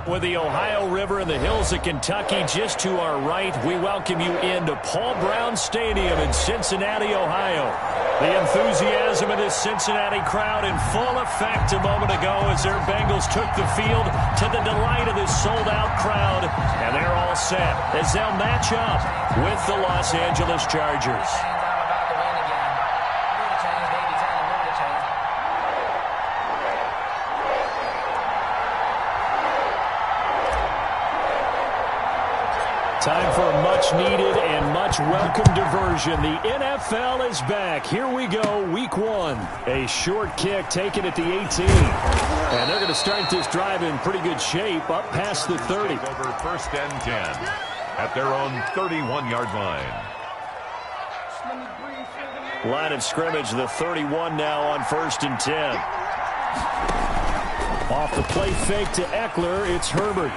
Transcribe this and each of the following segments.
With the Ohio River and the hills of Kentucky just to our right, we welcome you into Paul Brown Stadium in Cincinnati, Ohio. The enthusiasm of this Cincinnati crowd in full effect a moment ago as their Bengals took the field to the delight of this sold-out crowd. And they're all set as they'll match up with the Los Angeles Chargers. Time for a much-needed and much-welcome diversion. The NFL is back. Here we go, week one. A short kick taken at the 18. And they're going to start this drive in pretty good shape, up past the 30. Over first and 10 at their own 31-yard line. Line of scrimmage, the 31 now on first and 10. Off the play fake to Eckler, it's Herbert.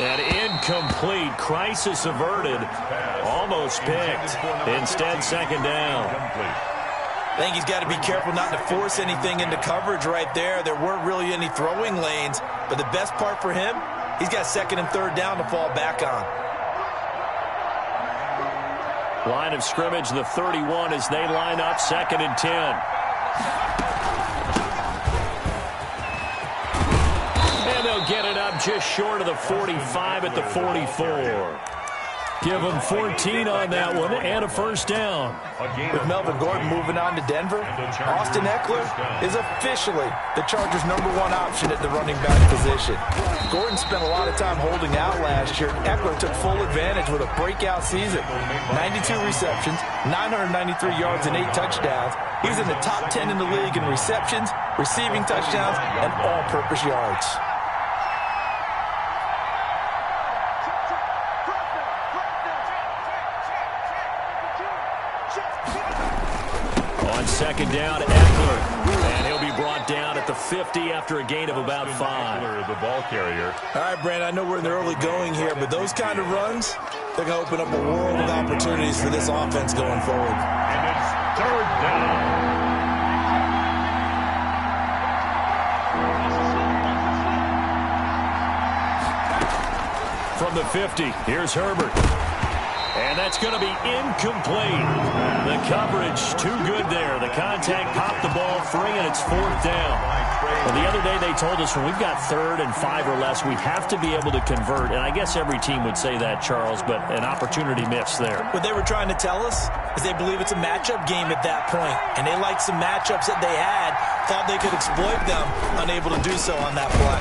And incomplete, crisis averted, almost picked. Instead, second down. I think he's got to be careful not to force anything into coverage right there. There weren't really any throwing lanes, but the best part for him, he's got second and third down to fall back on. Line of scrimmage, the 31 as they line up second and 10. Get it up just short of the 45 at the 44. Give them 14 on that one and a first down. With Melvin Gordon moving on to Denver, Austin Eckler is officially the Chargers' #1 option at the running back position. Gordon spent a lot of time holding out last year. Eckler took full advantage with a breakout season. 92 receptions, 993 yards, and 8 touchdowns. He's in the top 10 in the league in receptions, receiving touchdowns, and all-purpose yards. Second down, Eckler. And he'll be brought down at the 50 after a gain of about 5. Eckler, the ball carrier. All right, Brandon, I know we're in the early going here, but those kind of runs, they're going to open up a world of opportunities for this offense going forward. And it's third down. From the 50, here's Herbert. And that's going to be incomplete. The coverage too good there. The contact popped the ball free, and it's fourth down. Well, the other day they told us when we've got third and 5 or less, we have to be able to convert. And I guess every team would say that, Charles, but an opportunity missed there. What they were trying to tell us is they believe it's a matchup game at that point. And they liked some matchups that they had, thought they could exploit them, unable to do so on that play.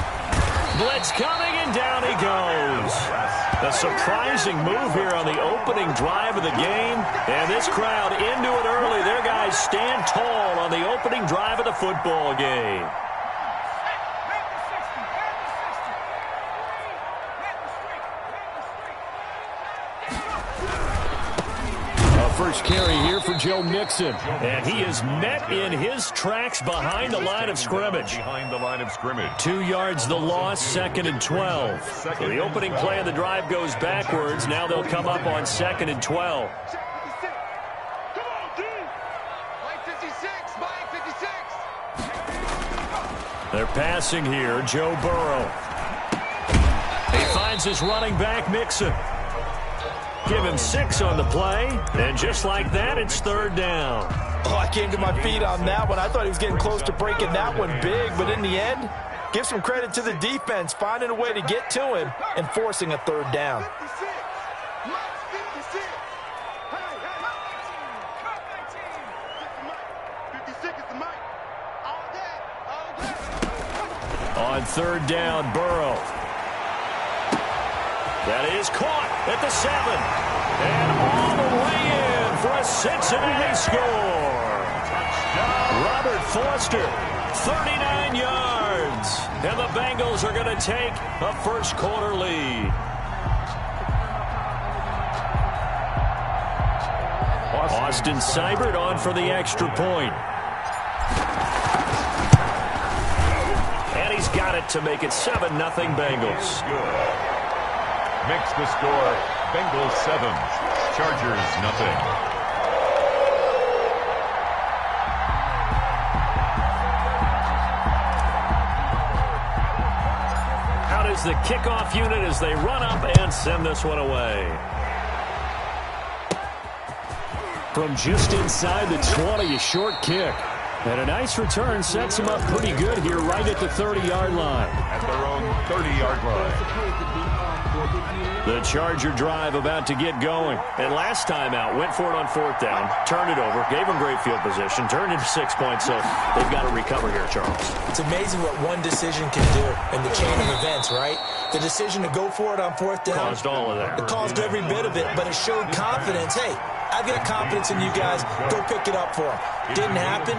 Blitz coming, and down he goes. A surprising move here on the opening drive of the game. And this crowd into it early. Their guys stand tall on the opening drive of the football game. First carry here for Joe Mixon. And he is met in his tracks behind the line of scrimmage. 2 yards the loss, second and 12. So the opening play of the drive goes backwards. Now they'll come up on second and 12. They're passing here, Joe Burrow. He finds his running back, Mixon. Give him 6 on the play, and just like that, it's third down. Oh, I came to my feet on that one. I thought he was getting close to breaking that one big, but in the end, give some credit to the defense, finding a way to get to him and forcing a third down. On third down, Burrow. That is caught at the 7. And all the way in for a Cincinnati score. Robert Foster, 39 yards. And the Bengals are going to take a first quarter lead. Austin Seibert on for the extra point. And he's got it to make it 7-0 Bengals. Makes the score Bengals 7, Chargers 0. Out is the kickoff unit as they run up and send this one away. From just inside the 20, a short kick. And a nice return sets them up pretty good here right at the 30-yard line. At their own 30-yard line. The Charger drive about to get going. And last time out, went for it on 4th down, turned it over, gave them great field position, turned into 6 points, so they've got to recover here, Charles. It's amazing what one decision can do in the chain of events, right? The decision to go for it on 4th down. Caused all of that. It caused every bit of it, but it showed confidence. Hey, I've got confidence in you guys. Go pick it up for them. Didn't happen.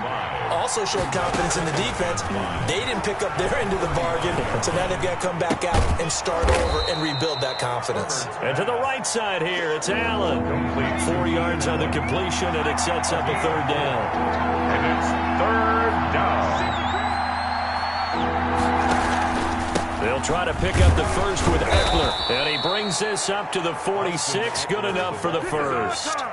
Also showed confidence in the defense. They didn't pick up their end of the bargain, so now they've got to come back out and start over and rebuild that confidence. And to the right side here, it's Allen. 4 yards on the completion, and it sets up a 3rd down. And it's 3rd down. They'll try to pick up the first with Eckler, and he brings this up to the 46. Good enough for the first.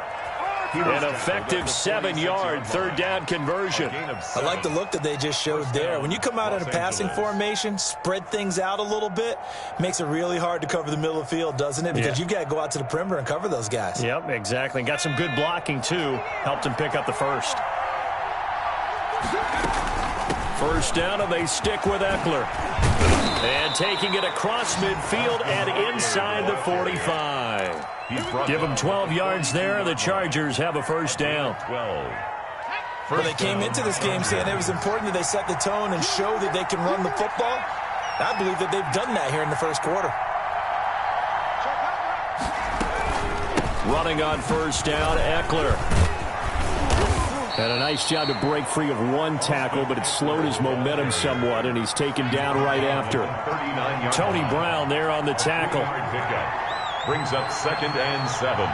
An effective 7-yard 3rd down conversion. I like the look that they just showed there. When you come out in a passing formation, spread things out a little bit, makes it really hard to cover the middle of the field, doesn't it? Because you've got to go out to the perimeter and cover those guys. Yep, exactly. Got some good blocking, too. Helped him pick up the first. First down, and they stick with Eckler. And taking it across midfield and inside the 45. Give them 12 yards there. The Chargers have a first down. Well, they came into this game saying it was important that they set the tone and show that they can run the football. I believe that they've done that here in the first quarter. Running on first down, Eckler. And a nice job to break free of one tackle, but it slowed his momentum somewhat, and he's taken down right after. Tony Brown there on the tackle. Brings up 2nd and 7.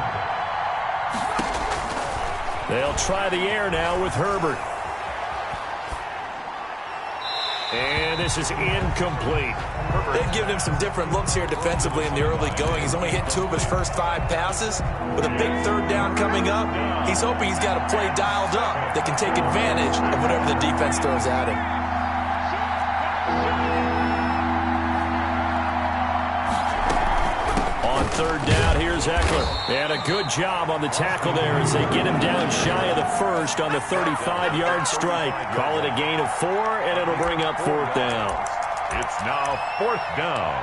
They'll try the air now with Herbert. And this is incomplete. They've given him some different looks here defensively in the early going. He's only hit 2 of his first 5 passes. With a big 3rd down coming up, he's hoping he's got a play dialed up that can take advantage of whatever the defense throws at him. On 3rd down, here's Eckler. And a good job on the tackle there as they get him down shy of the first on the 35-yard strike. Call it a gain of 4, and it'll bring up 4th down. It's now 4th down.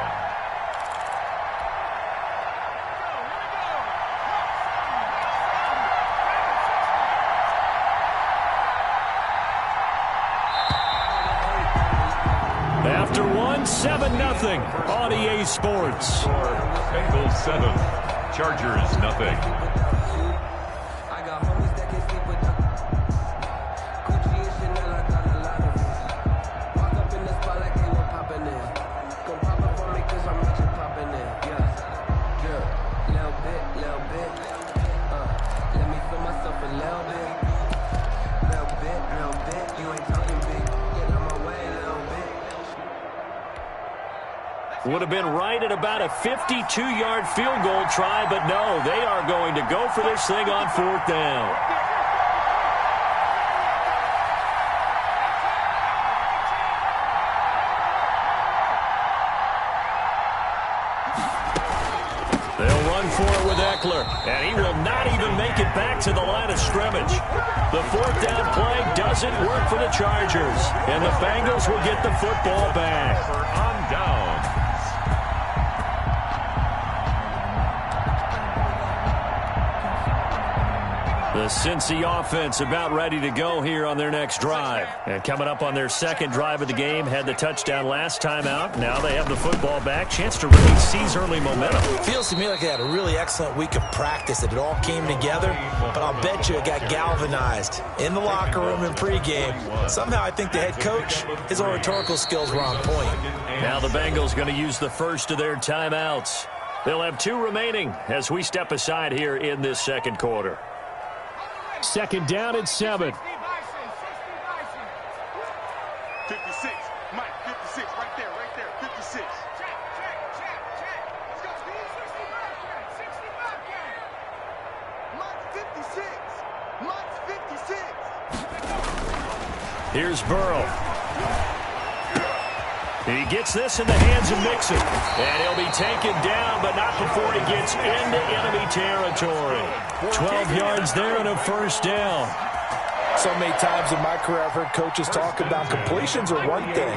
After 7-0 on EA Sports. Bengals 7, Chargers nothing. Would have been right at about a 52-yard field goal try, but no, they are going to go for this thing on 4th down. They'll run for it with Eckler, and he will not even make it back to the line of scrimmage. The 4th down play doesn't work for the Chargers, and the Bengals will get the football back. On down. The Cincy offense about ready to go here on their next drive. And coming up on their second drive of the game, had the touchdown last time out. Now they have the football back. Chance to really seize early momentum. Feels to me like they had a really excellent week of practice, that it all came together. But I'll bet you it got galvanized in the locker room in pregame. Somehow I think the head coach, his oratorical skills were on point. Now the Bengals going to use the first of their timeouts. They'll have 2 remaining as we step aside here in this second quarter. Second down and 7. 56. Mike, 56. Right there. 56. Check. Let's go, Steve. 65 game. Mike's 56. Here's Burrow. He gets this in the hands of Mixon. And he'll be taken down, but not before he gets into enemy territory. 12 yards there and a first down. So many times in my career I've heard coaches talk about completions are one thing,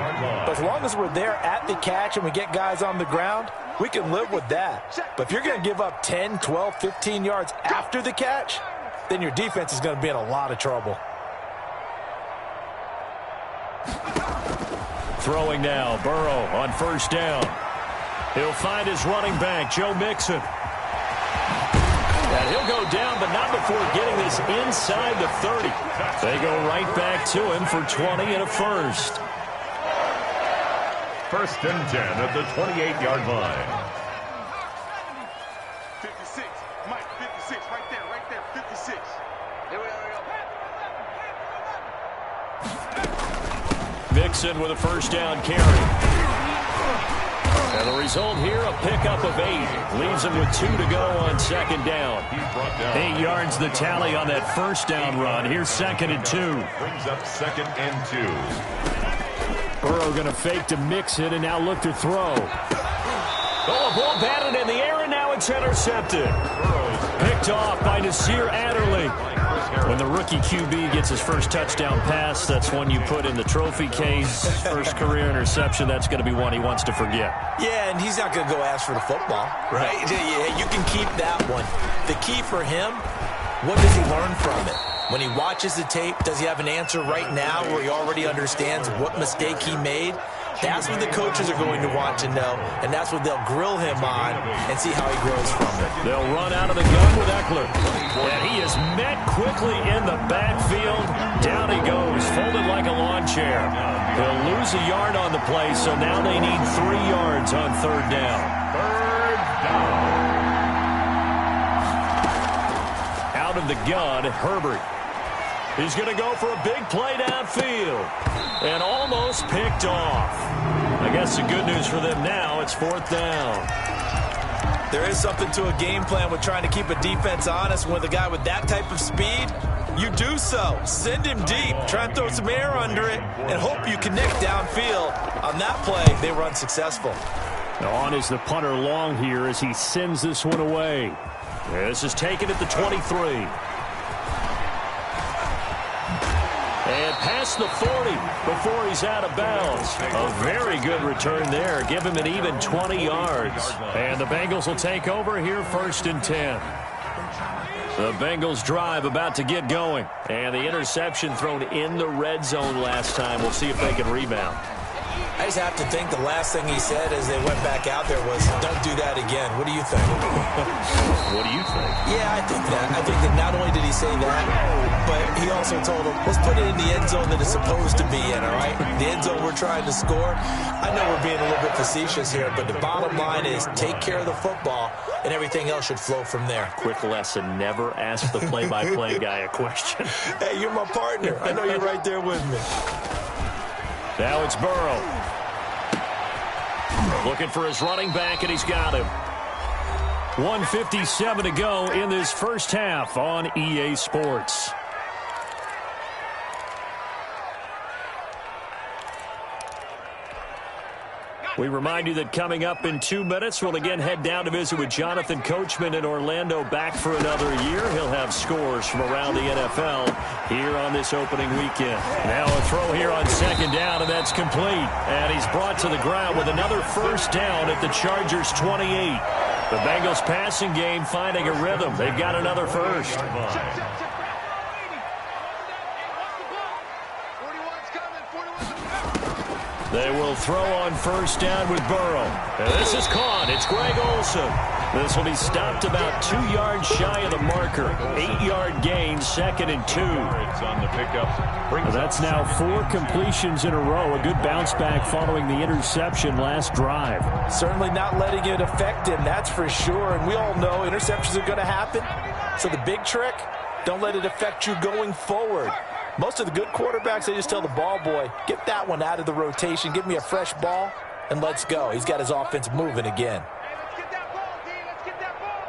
but as long as we're there at the catch and we get guys on the ground, we can live with that. But if you're going to give up 10, 12, 15 yards after the catch, then your defense is going to be in a lot of trouble. Throwing now, Burrow on first down. He'll find his running back, Joe Mixon. And he'll go down, but not before getting this inside the 30. They go right back to him for 20 and a first. First and 10 at the 28-yard line. 56. Mike, 56. Right there, 56. Here we go. Mixon with a first down carry. And the result here, a pickup of 8. Leaves him with 2 to go on second down. 8 yards the tally on that first down run. Here's second and 2. Brings up second and 2. Burrow going to fake to Mixon and now look to throw. Oh, a ball batted in the air, and now it's intercepted. Picked off by Nasir Adderley. When the rookie QB gets his first touchdown pass, that's one you put in the trophy case. First career interception, that's going to be one he wants to forget. Yeah, and he's not going to go ask for the football, right? Yeah, you can keep that one. The key for him, what does he learn from it? When he watches the tape, does he have an answer right now where he already understands what mistake he made? That's what the coaches are going to want to know, and that's what they'll grill him on and see how he grows from it. They'll run out of the gun with Eckler. And he is met quickly in the backfield. Down he goes, folded like a lawn chair. He'll lose a yard on the play, so now they need 3 yards on third down. Third down. Out of the gun, Herbert. He's going to go for a big play downfield. And almost picked off. I guess the good news for them now, it's fourth down. There is something to a game plan with trying to keep a defense honest. With a guy with that type of speed, you do so. Send him deep. Try and throw some air under it and hope you connect downfield. On that play, they were unsuccessful. On is the punter long here as he sends this one away. This is taken at the 23. And past the 40 before he's out of bounds. A very good return there. Give him an even 20 yards. And the Bengals will take over here first and 10. The Bengals drive about to get going. And the interception thrown in the red zone last time. We'll see if they can rebound. I just have to think the last thing he said as they went back out there was, don't do that again. What do you think? What do you think? Yeah, I think that. I think that not only did he say that, but he also told them, let's put it in the end zone that it's supposed to be in, all right? The end zone we're trying to score. I know we're being a little bit facetious here, but the bottom line is take care of the football, and everything else should flow from there. Quick lesson, never ask the play-by-play guy a question. Hey, you're my partner. I know you're right there with me. Now it's Burrow. Looking for his running back, and he's got him. 1:57 to go in this first half on EA Sports. We remind you that coming up in 2 minutes, we'll again head down to visit with Jonathan Coachman in Orlando, back for another year. He'll have scores from around the NFL here on this opening weekend. Now a throw here on second down, and that's complete. And he's brought to the ground with another first down at the Chargers' 28. The Bengals passing game finding a rhythm. They've got another first. They will throw on first down with Burrow. And this is caught. It's Greg Olsen. This will be stopped about 2 yards shy of the marker. 8-yard gain, second and 2. On the pickup. That's now 4 completions in a row. A good bounce back following the interception last drive. Certainly not letting it affect him, that's for sure. And we all know interceptions are going to happen. So the big trick, don't let it affect you going forward. Most of the good quarterbacks, they just tell the ball boy, get that one out of the rotation, give me a fresh ball, and let's go. He's got his offense moving again. Let's get that ball, D. Let's get that ball.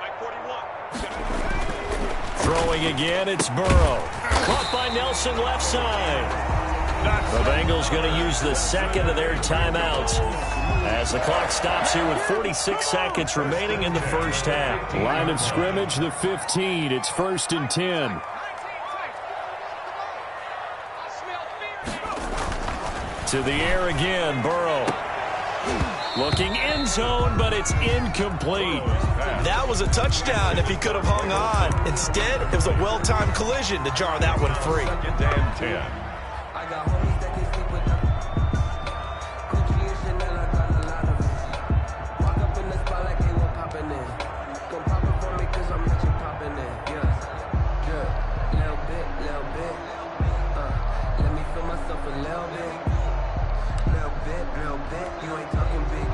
Mike 41. Throwing again, it's Burrow. Caught by Nelson left side. The Bengals going to use the second of their timeouts as the clock stops here with 46 seconds remaining in the first half. Line of scrimmage, the 15. It's 1st and 10. To the air again, Burrow. Looking end zone, but it's incomplete. That was a touchdown if he could have hung on. Instead, it was a well-timed collision to jar that one free. 2nd and 10. I got homies that can sleep with them. Gucci and Chanel, I got a lot of it. Walk up in the spot like they were popping in. Gon' pop it for me cause I'm rich and popping in. Yeah, little bit. Let me feel myself a little bit. Little bit, you ain't talking big.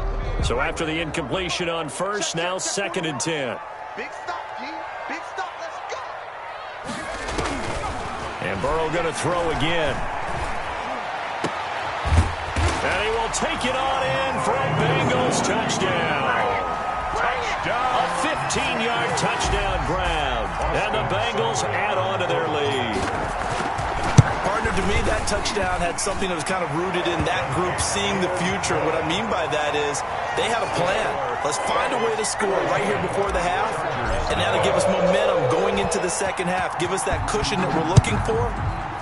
So after the incompletion on first, now 2nd and 10. Big stop, G. Big stop. Let's go. And Burrow going to throw again. And he will take it on in for a Bengals touchdown. A 15-yard touchdown grab. And the Bengals add on to their lead. Partner, to me, that touchdown had something that was kind of rooted in that group seeing the future. What I mean by that is they had a plan. Let's find a way to score right here before the half, and that'll give us momentum going into the second half. Give us that cushion that we're looking for.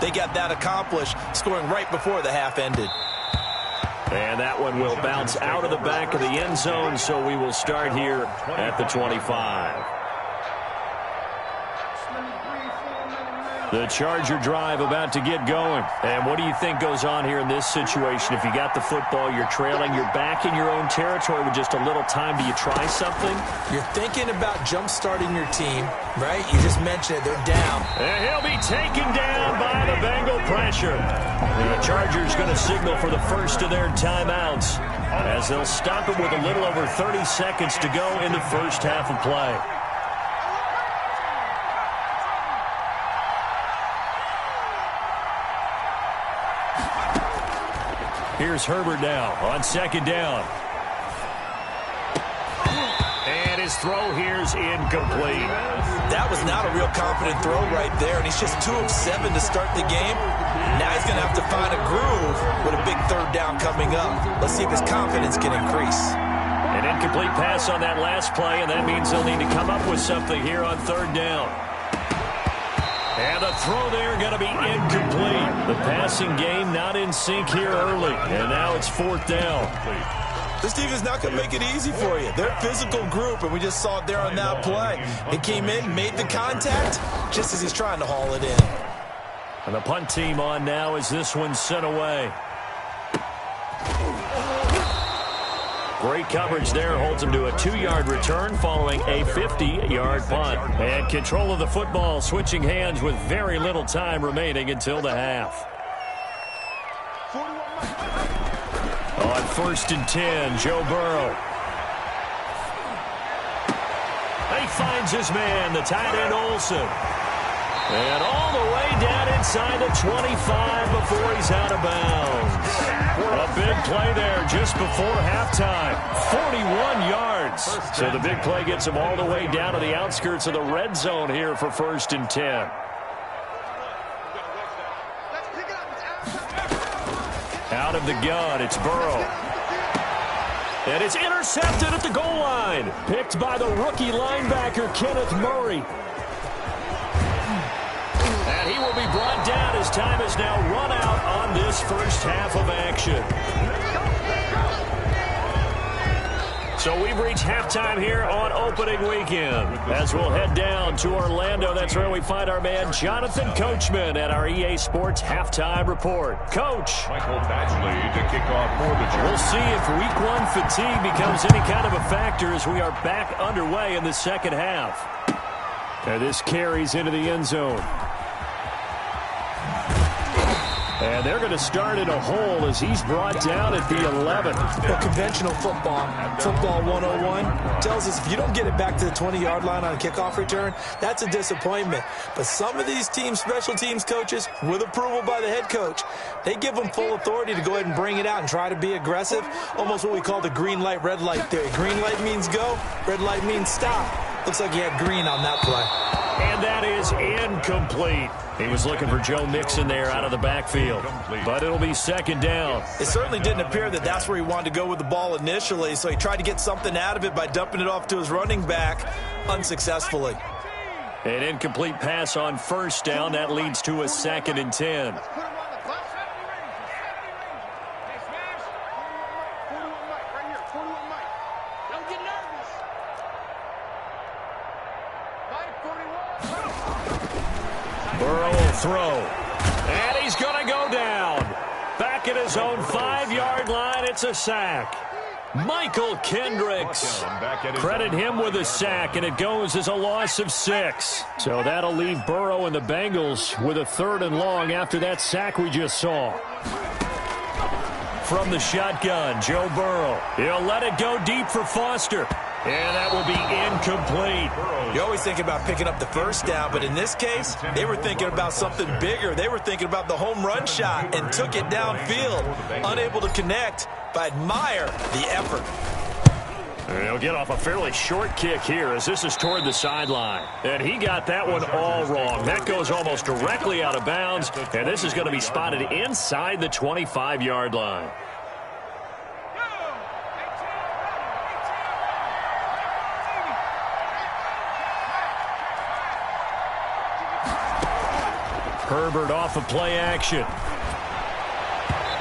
They got that accomplished, scoring right before the half ended. And that one will bounce out of the back of the end zone, so we will start here at the 25. The Charger drive about to get going. And what do you think goes on here in this situation? If you got the football, you're trailing, you're back in your own territory with just a little time. Do you try something? You're thinking about jump-starting your team, right? You just mentioned it. They're down. And he'll be taken down by the Bengal pressure. The Chargers going to signal for the first of their timeouts as they'll stop it with a little over 30 seconds to go in the first half of play. Here's Herbert now on 2nd down. And his throw here's incomplete. That was not a real confident throw right there, and he's just 2 of 7 to start the game. Now he's going to have to find a groove with a big 3rd down coming up. Let's see if his confidence can increase. An incomplete pass on that last play, and that means they'll need to come up with something here on 3rd down. And the throw there going to be incomplete. The passing game not in sync here early. And now it's 4th down. This defense not going to make it easy for you. They're a physical group, and we just saw it there on that play. It came in, made the contact, just as he's trying to haul it in. And the punt team on now as this one's sent away. Great coverage there holds him to a 2-yard return following a 50-yard punt. And control of the football switching hands with very little time remaining until the half. On 1st and 10, Joe Burrow. He finds his man, the tight end Olsen. And all the way down inside the 25 before he's out of bounds. A big play there just before halftime. 41 yards. So the big play gets him all the way down to the outskirts of the red zone here for 1st and 10. Out of the gun, it's Burrow. And it's intercepted at the goal line. Picked by the rookie linebacker, Kenneth Murray. And he will be brought down as time is now run out on this first half of action. So we've reached halftime here on opening weekend. As we'll head down to Orlando, that's where we find our man Jonathan Coachman at our EA Sports Halftime Report. Coach. Michael Badgley to kick off for the Chargers. We'll see if Week 1 fatigue becomes any kind of a factor as we are back underway in the second half. And this carries into the end zone. And they're going to start in a hole as he's brought down at the 11. Well, conventional football 101, tells us if you don't get it back to the 20-yard line on a kickoff return, that's a disappointment. But some of these teams, special teams coaches, with approval by the head coach, they give them full authority to go ahead and bring it out and try to be aggressive, almost what we call the green light, red light theory. Green light means go, red light means stop. Looks like he had green on that play. And that is incomplete. He was looking for Joe Mixon there out of the backfield. But it'll be second down. It certainly didn't appear that that's where he wanted to go with the ball initially, so he tried to get something out of it by dumping it off to his running back unsuccessfully. An incomplete pass on first down. That leads to a 2nd and 10. Burrow will throw. And he's going to go down. Back at his own 5-yard line, it's a sack. Michael Kendricks. Credit him with a sack, and it goes as a loss of 6. So that'll leave Burrow and the Bengals with a 3rd and long after that sack we just saw. From the shotgun, Joe Burrow. He'll let it go deep for Foster. And that will be incomplete. You always think about picking up the first down, but in this case, they were thinking about something bigger. They were thinking about the home run shot and took it downfield. Unable to connect, but admire the effort. He'll get off a fairly short kick here as this is toward the sideline. And he got that one all wrong. That goes almost directly out of bounds, and this is going to be spotted inside the 25-yard line. Herbert off of play action.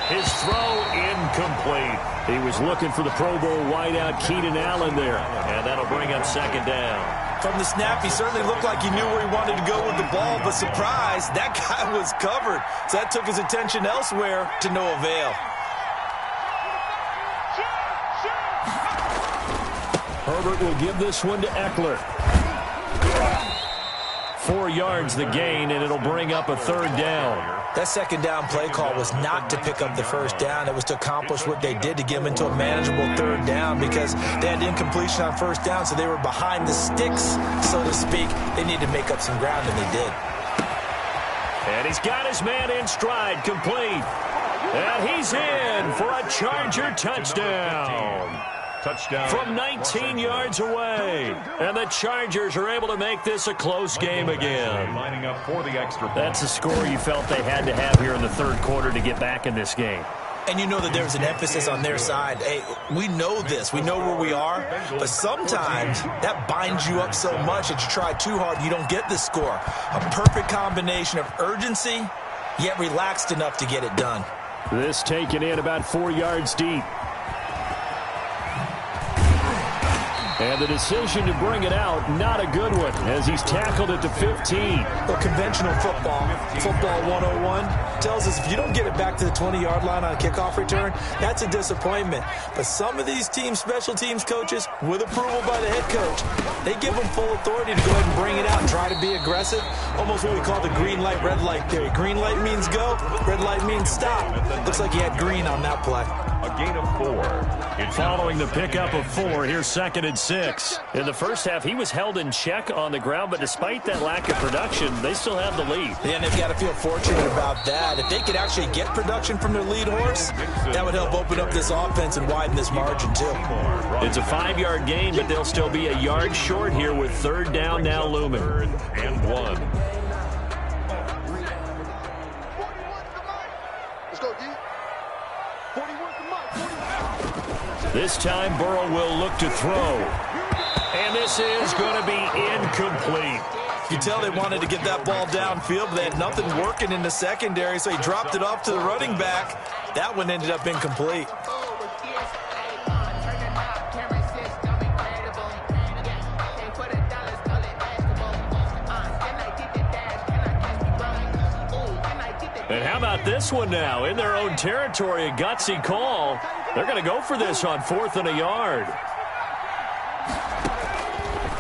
His throw incomplete. He was looking for the Pro Bowl wideout Keenan Allen there, and that'll bring up 2nd down. From the snap, he certainly looked like he knew where he wanted to go with the ball, but surprise, that guy was covered. So that took his attention elsewhere to no avail. Herbert will give this one to Eckler. 4 yards the gain, and it'll bring up a 3rd down. That 2nd down play call was not to pick up the first down. It was to accomplish what they did to get them into a manageable 3rd down because they had incompletion on first down, so they were behind the sticks, so to speak. They needed to make up some ground, and they did. And he's got his man in stride, complete. And he's in for a Charger touchdown. From 19 yards away. And the Chargers are able to make this a close game again. That's the score you felt they had to have here in the 3rd quarter to get back in this game. And you know that there's an emphasis on their side. Hey, we know this. We know where we are. But sometimes that binds you up so much that you try too hard, you don't get the score. A perfect combination of urgency, yet relaxed enough to get it done. This taken in about 4 yards deep. And the decision to bring it out, not a good one, as he's tackled at the 15. Well, conventional football 101, tells us if you don't get it back to the 20-yard line on a kickoff return, that's a disappointment. But some of these teams, special teams coaches, with approval by the head coach, they give them full authority to go ahead and bring it out and try to be aggressive. Almost what we call the green light, red light theory. Green light means go, red light means stop. Looks like he had green on that play. A gain of 4. Following the pickup of 4, here's 2nd and 6. In the first half, he was held in check on the ground, but despite that lack of production, they still have the lead. Yeah, and they've got to feel fortunate about that. If they could actually get production from their lead horse, that would help open up this offense and widen this margin, too. It's a 5-yard gain, but they'll still be a yard short here with 3rd down now looming. 3rd and 1. This time, Burrow will look to throw. And this is going to be incomplete. You tell they wanted to get that ball downfield, but they had nothing working in the secondary, so he dropped it off to the running back. That one ended up incomplete. And how about this one now? In their own territory, a gutsy call. They're going to go for this on 4th and a yard.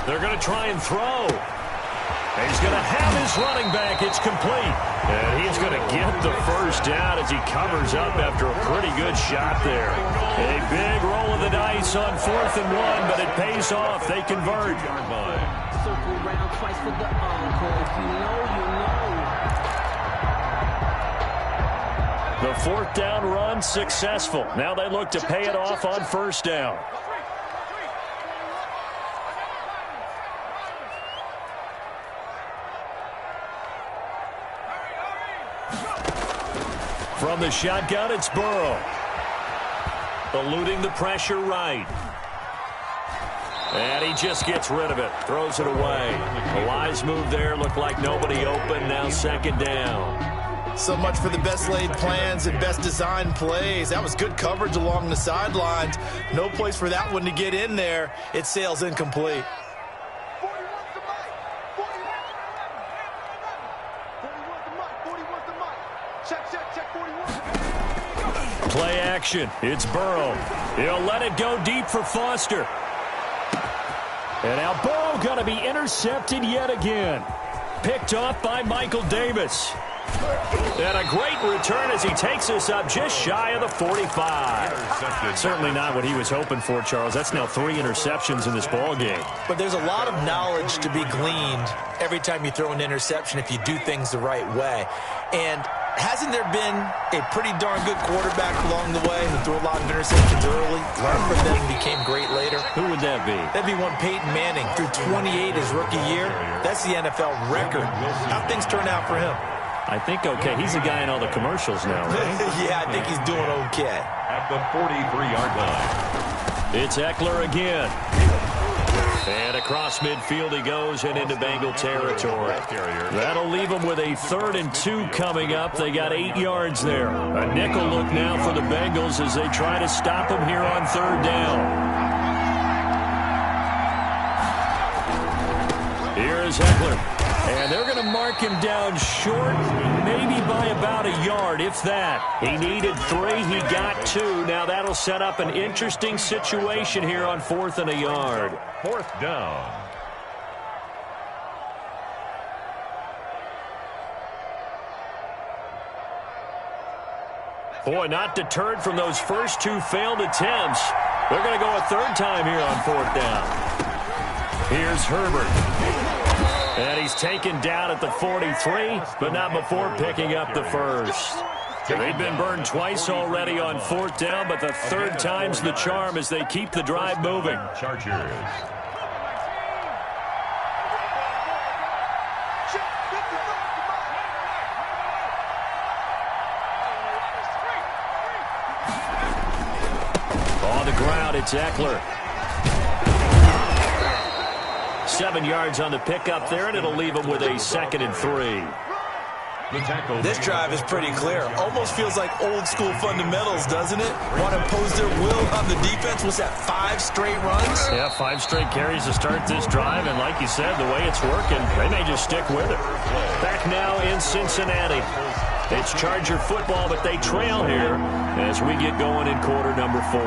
They're going to try and throw. And he's going to have his running back. It's complete. And he's going to get the first down as he covers up after a pretty good shot there. A big roll of the dice on 4th and 1, but it pays off. They convert. Circle around twice for the encore. If you know, you know. The 4th down run successful. Now they look to pay it off on 1st down. From the shotgun, it's Burrow. Eluding the pressure right. And he just gets rid of it. Throws it away. A wise move there. Looked like nobody open. Now second down. So much for the best laid plans and best designed plays. That was good coverage along the sidelines. No place for that one to get in there. It sails incomplete. Play action. It's Burrow. He'll let it go deep for Foster. And now Burrow going to be intercepted yet again. Picked off by Michael Davis. And a great return as he takes us up just shy of the 45. Certainly not what he was hoping for, Charles. That's now 3 interceptions in this ball game. But there's a lot of knowledge to be gleaned every time you throw an interception if you do things the right way. And hasn't there been a pretty darn good quarterback along the way who threw a lot of interceptions early, learned from them, and became great later? Who would that be? That'd be one Peyton Manning. Threw 28 his rookie year. That's the NFL record. How things turn out for him? I think okay. He's a guy in all the commercials now, right? Yeah, I think he's doing okay. At the 43-yard line. It's Eckler again. And across midfield he goes and into Bengal territory. That'll leave him with a 3rd and 2 coming up. They got 8 yards there. A nickel look now for the Bengals as they try to stop him here on 3rd down. Here is Eckler. And they're going to mark him down short, maybe by about a yard, if that. He needed 3. He got 2. Now that'll set up an interesting situation here on 4th and a yard. 4th down. Boy, not deterred from those first 2 failed attempts. They're going to go a 3rd time here on 4th down. Here's Herbert. And he's taken down at the 43, but not before picking up the 1st. They've been burned twice already on 4th down, but the 3rd time's the charm as they keep the drive moving. Chargers. On the ground, it's Eckler. 7 yards on the pickup there, and it'll leave him with a 2nd and 3. This drive is pretty clear. Almost feels like old school fundamentals, doesn't it? Want to impose their will on the defense. Was that 5 straight runs? Yeah, 5 straight carries to start this drive, and like you said, the way it's working, they may just stick with it. Back now in Cincinnati. It's Charger football, but they trail here as we get going in quarter number 4.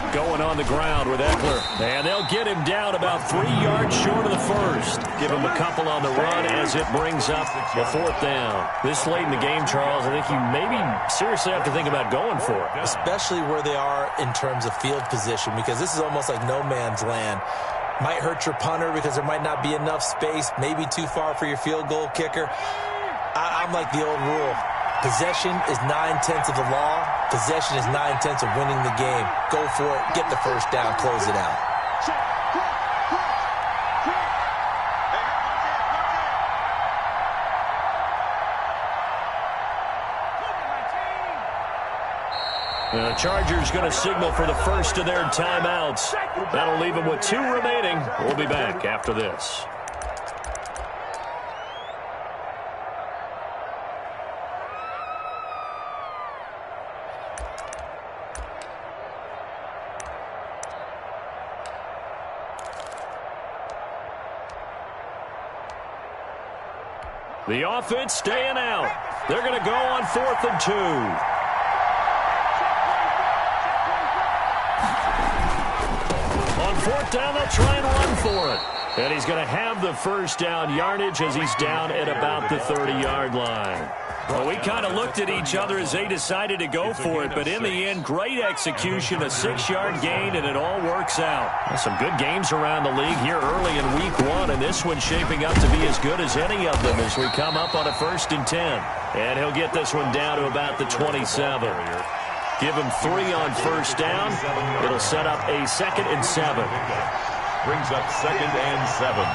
Going on the ground with Eckler. And they'll get him down about 3 yards short of the 1st. Give him a couple on the run as it brings up the 4th down. This late in the game, Charles, I think you maybe seriously have to think about going for it. Especially where they are in terms of field position, because this is almost like no man's land. Might hurt your punter because there might not be enough space, maybe too far for your field goal kicker. I'm like the old rule. Possession is 9/10 of the law. Possession is 9/10 of winning the game. Go for it. Get the 1st down. Close it out. The Chargers going to signal for the first of their timeouts. That'll leave them with 2 remaining. We'll be back after this. The offense staying out. They're going to go on 4th and 2. On 4th down, they'll try and run for it. And he's going to have the 1st down yardage as he's down at about the 30-yard line. Well, we kind of looked at each other as they decided to go for it, but in the end, great execution, a 6-yard gain, and it all works out. Well, some good games around the league here early in week 1, and this one's shaping up to be as good as any of them as we come up on a 1st and 10. And he'll get this one down to about the 27. Give him 3 on 1st down. It'll set up a 2nd and 7. Brings up 2nd and 7.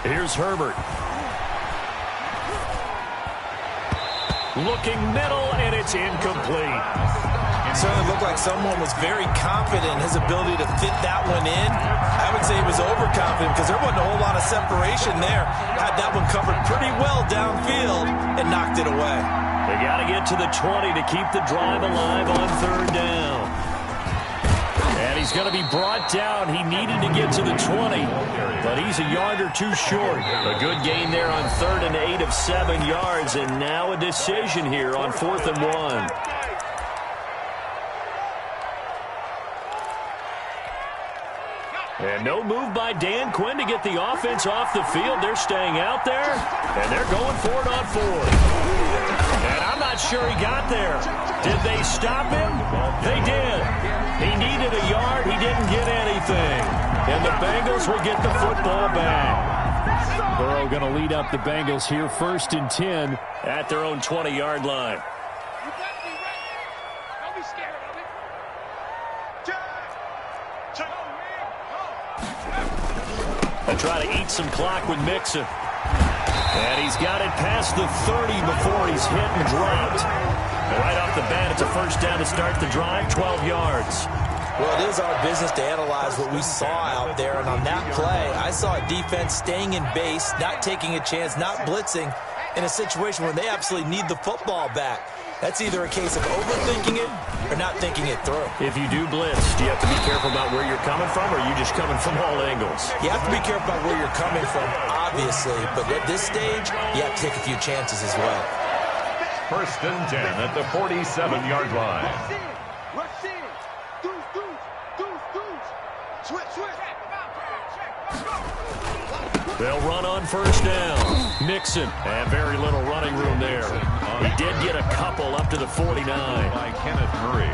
Here's Herbert. Looking middle, and it's incomplete. It certainly looked like someone was very confident in his ability to fit that one in. I would say he was overconfident because there wasn't a whole lot of separation there. Had that one covered pretty well downfield and knocked it away. They got to get to the 20 to keep the drive alive on third down. And he's going to be brought down. He needed to get to the 20, but he's a yard or two short. A good gain there on 3rd and 8 of 7 yards, and now a decision here on 4th and 1. And no move by Dan Quinn to get the offense off the field. They're staying out there, and they're going for it on 4th. And I'm not sure he got there. Did they stop him? They did. He needed a yard. He didn't get anything. And the Bengals will get the football back. Burrow going to lead up the Bengals here, 1st and 10 at their own 20-yard line. They try to eat some clock with Mixon. And he's got it past the 30 before he's hit and dropped. And right off the bat, it's a first down to start the drive, 12 yards. Well, it is our business to analyze what we saw out there. And on that play, I saw a defense staying in base, not taking a chance, not blitzing in a situation where they absolutely need the football back. That's either a case of overthinking it or not thinking it through. If you do blitz, do you have to be careful about where you're coming from, or are you just coming from all angles? You have to be careful about where you're coming from, obviously. But at this stage, you have to take a few chances as well. 1st and 10 at the 47-yard line. Rush in. Deuce. Switch. They'll run on first down. Mixon, and very little running room there. He did get a couple up to the 49. By Kenneth Murray.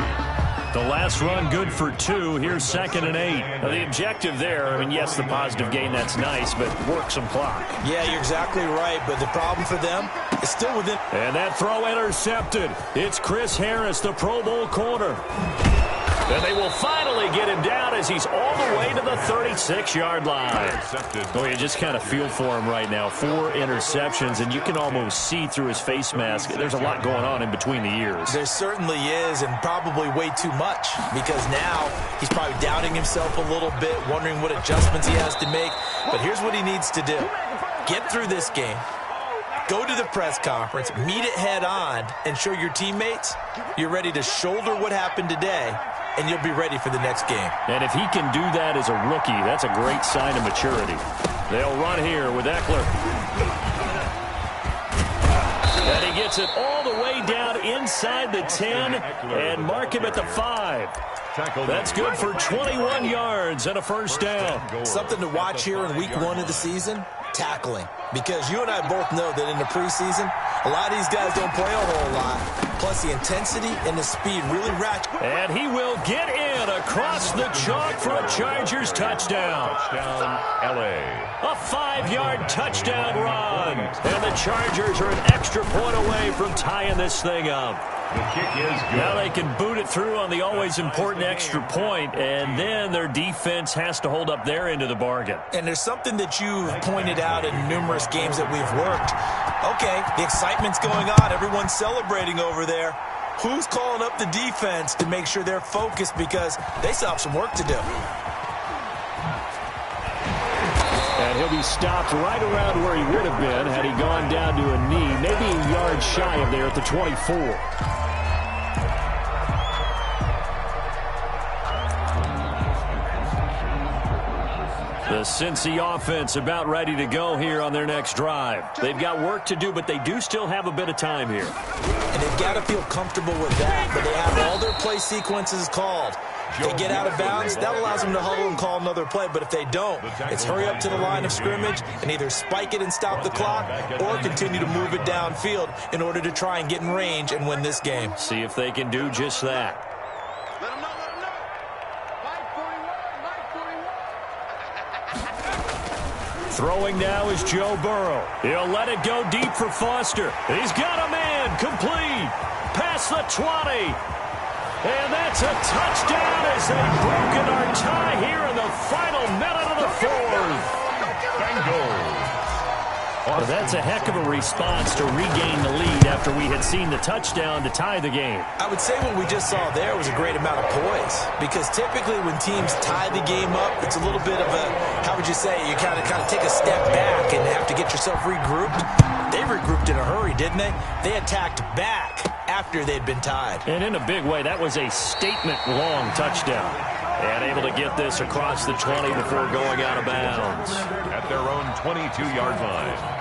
The last run good for 2. Here's 2nd and 8. Now, the objective there, I mean, yes, the positive gain, that's nice, but work some clock. Yeah, you're exactly right, but the problem for them is still within. And that throw intercepted. It's Chris Harris, the Pro Bowl corner. And they will finally get him down as he's all the way to the 36-yard line. Oh, you just kind of feel for him right now. 4 interceptions, and you can almost see through his face mask. There's a lot going on in between the ears. There certainly is, and probably way too much, because now he's probably doubting himself a little bit, wondering what adjustments he has to make. But here's what he needs to do. Get through this game. Go to the press conference, meet it head on, and show your teammates you're ready to shoulder what happened today, and you'll be ready for the next game. And if he can do that as a rookie, that's a great sign of maturity. They'll run here with Eckler. And he gets it all the way down inside the 10 and mark him at the 5. That's good for 21 yards and a first down. Something to watch here in week 1 of the season, tackling. Because you and I both know that in the preseason, a lot of these guys don't play a whole lot. Plus, the intensity and the speed really ratchet. And he will get in across the chalk for a Chargers touchdown. Touchdown, L.A. A 5-yard touchdown run. And the Chargers are an extra point away from tying this thing up. The kick is good. Now they can boot it through on the always important extra point, and then their defense has to hold up their end of the bargain. And there's something that you've pointed out in numerous games that we've worked. Okay, the excitement's going on. Everyone's celebrating over there. Who's calling up the defense to make sure they're focused, because they still have some work to do. And he'll be stopped right around where he would have been had he gone down to a knee, maybe a yard shy of there at the 24. The Cincy offense about ready to go here on their next drive. They've got work to do, but they do still have a bit of time here. And they've got to feel comfortable with that, but they have all their play sequences called. If they get out of bounds, that allows them to huddle and call another play. But if they don't, it's hurry up to the line of scrimmage and either spike it and stop the clock or continue to move it downfield in order to try and get in range and win this game. See if they can do just that. Let him know. Throwing now is Joe Burrow. He'll let it go deep for Foster. He's got a man complete. Past the 20. And that's a touchdown as they've broken our tie here in the final minute of the 4th. Bengals Well, that's a heck of a response to regain the lead after we had seen the touchdown to tie the game. I would say what we just saw there was a great amount of poise, because typically when teams tie the game up, it's a little bit of a, how would you say, you kind of take a step back and have to get yourself regrouped. They regrouped in a hurry, didn't they? They attacked back after they'd been tied. And in a big way, that was a statement-long touchdown. And able to get this across the 20 before going out of bounds. At their own 22-yard line.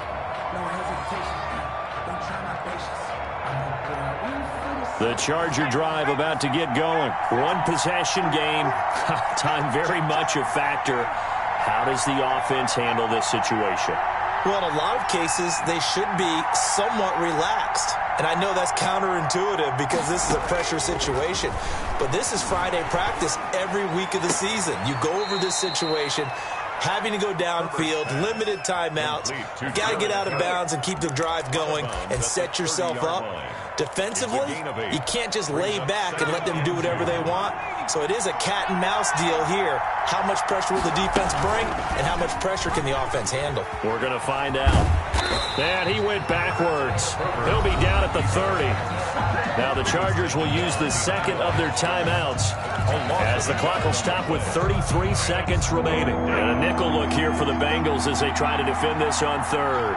The Charger drive about to get going. One possession game. Time very much a factor. How does the offense handle this situation? Well, in a lot of cases, they should be somewhat relaxed. And I know that's counterintuitive because this is a pressure situation. But this is Friday practice every week of the season. You go over this situation, having to go downfield, limited timeouts. You got to get out of bounds and keep the drive going and set yourself up. Defensively, you can't just lay back and let them do whatever they want. So it is a cat and mouse deal here. How much pressure will the defense bring, and how much pressure can the offense handle? We're going to find out. And he went backwards. He'll be down at the 30. Now the Chargers will use the second of their timeouts as the clock will stop with 33 seconds remaining. And a nickel look here for the Bengals as they try to defend this on third.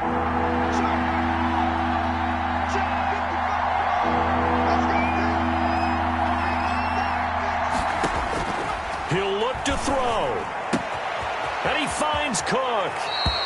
He'll look to throw. And he finds Cook.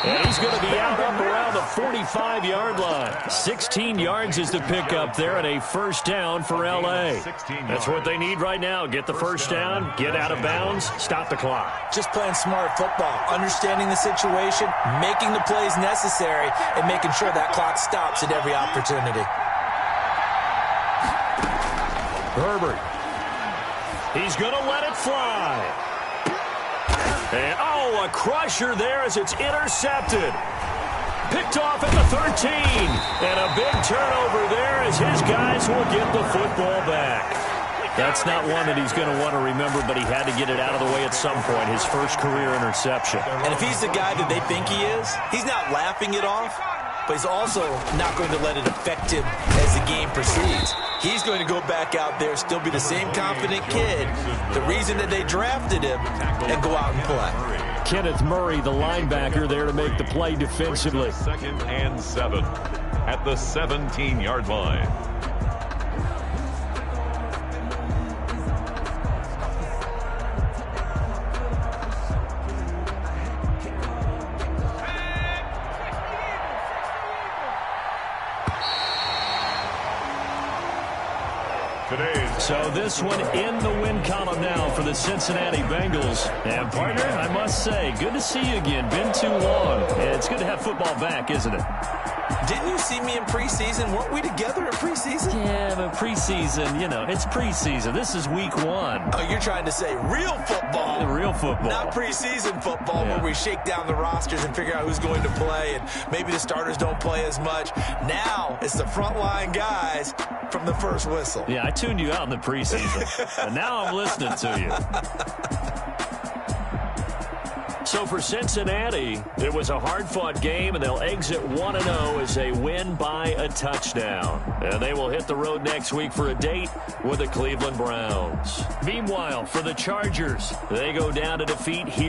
And he's going to be out up around the 45-yard line. 16 yards is the pickup there, and a first down for L.A. That's what they need right now. Get the first down, get out of bounds, stop the clock. Just playing smart football, understanding the situation, making the plays necessary, and making sure that clock stops at every opportunity. Herbert. He's going to let it fly. And, oh, a crusher there as it's intercepted. Picked off at the 13. And a big turnover there as his guys will get the football back. That's not one that he's going to want to remember, but he had to get it out of the way at some point, his first career interception. And if he's the guy that they think he is, he's not laughing it off, but he's also not going to let it affect him as the game proceeds. He's going to go back out there, still be the same confident kid, the reason that they drafted him, and go out and play. Kenneth Murray, the linebacker, there to make the play defensively. 2nd and 7 at the 17-yard line. So this one in the win column now for the Cincinnati Bengals. And, partner, I must say, good to see you again. Been too long. It's good to have football back, isn't it? Didn't you see me in preseason? Weren't we together in preseason? Yeah, but preseason, you know, it's preseason. This is week 1. Oh, you're trying to say real football. Real football. Not preseason football where we shake down the rosters and figure out who's going to play, and maybe the starters don't play as much. Now it's the frontline guys from the first whistle. Yeah, I tuned you out in the preseason, and now I'm listening to you. So for Cincinnati, it was a hard-fought game, and they'll exit 1-0 as they win by a touchdown. And they will hit the road next week for a date with the Cleveland Browns. Meanwhile, for the Chargers, they go down to defeat here.